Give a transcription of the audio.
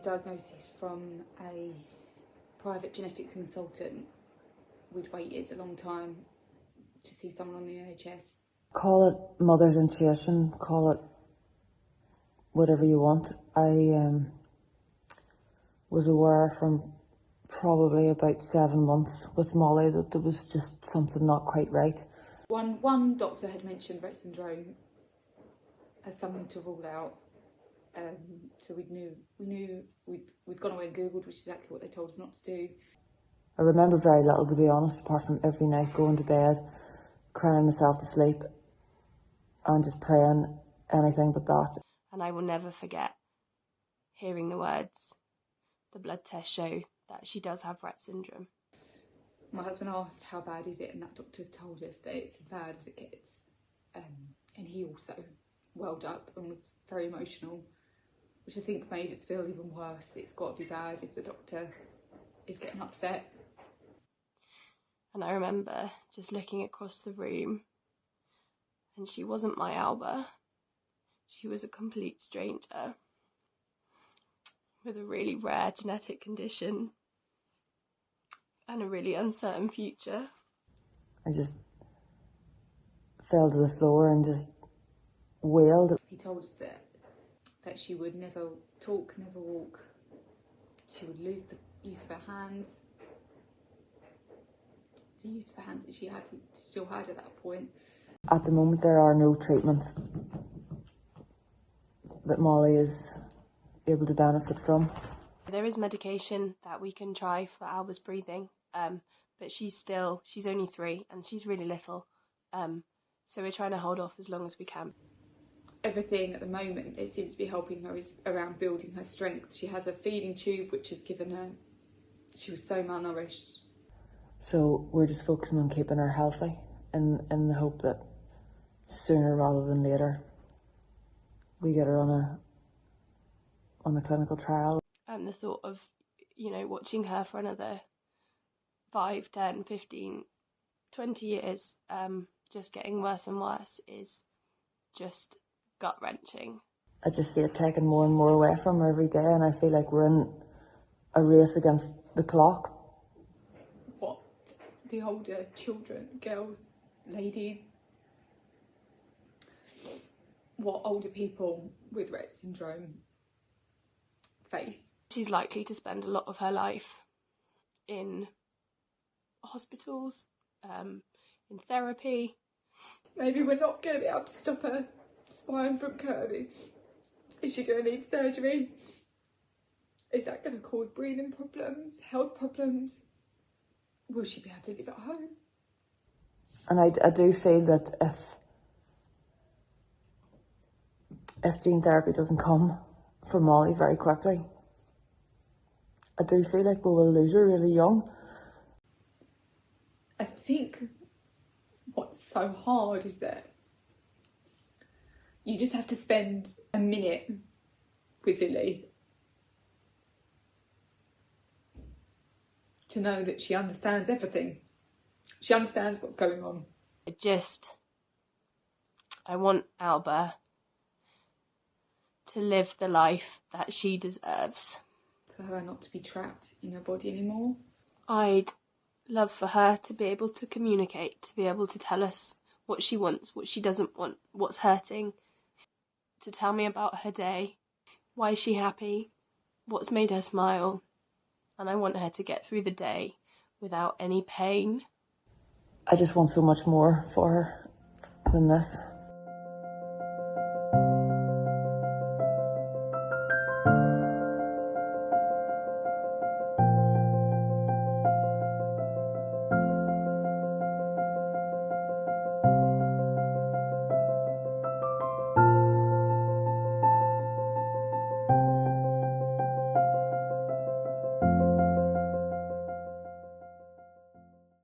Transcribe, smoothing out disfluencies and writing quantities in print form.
diagnosis from a private genetic consultant, we'd waited a long time to see someone on the NHS. Call it mother's intuition, call it whatever you want. I was aware from probably about 7 months with Molly that there was just something not quite right. One doctor had mentioned Rett syndrome as something to rule out. So we'd gone away and Googled, which is exactly what they told us not to do. I remember very little, to be honest, apart from every night going to bed, crying myself to sleep and just praying anything but that. And I will never forget hearing the words, "The blood tests show that she does have Rett syndrome." My husband asked, "How bad is it?" And that doctor told us that it's as bad as it gets. And he also welled up and was very emotional, which I think made us feel even worse. It's got to be bad if the doctor is getting upset. And I remember just looking across the room, and she wasn't my Alba. She was a complete stranger with a really rare genetic condition and a really uncertain future. I just fell to the floor and just wailed. He told us that she would never talk, never walk. She would lose the use of her hands. The use of her hands that she still had at that point. At the moment, there are no treatments that Molly is able to benefit from. There is medication that we can try for Alba's breathing, but she's only 3 and she's really little. So we're trying to hold off as long as we can. Everything at the moment, it seems to be helping her, is around building her strength. She has a feeding tube, which has given her, she was so malnourished. So we're just focusing on keeping her healthy in the hope that sooner rather than later we get her on a clinical trial. And the thought of, watching her for another 5, 10, 15, 20 years, just getting worse and worse is just gut-wrenching. I just see it taking more and more away from her every day, and I feel like we're in a race against the clock. What the older children, girls, ladies, what older people with Rett syndrome face. She's likely to spend a lot of her life in hospitals, in therapy. Maybe we're not going to be able to stop her spine from curving. Is she going to need surgery? Is that going to cause breathing problems, health problems? Will she be able to live at home? And I do feel that if gene therapy doesn't come for Molly very quickly, I do feel like we will lose her really young. I think what's so hard is that you just have to spend a minute with Lily to know that she understands everything. She understands what's going on. I want Alba to live the life that she deserves. For her not to be trapped in her body anymore. I'd love for her to be able to communicate, to be able to tell us what she wants, what she doesn't want, what's hurting, to tell me about her day, why is she happy, what's made her smile. And I want her to get through the day without any pain. I just want so much more for her than this.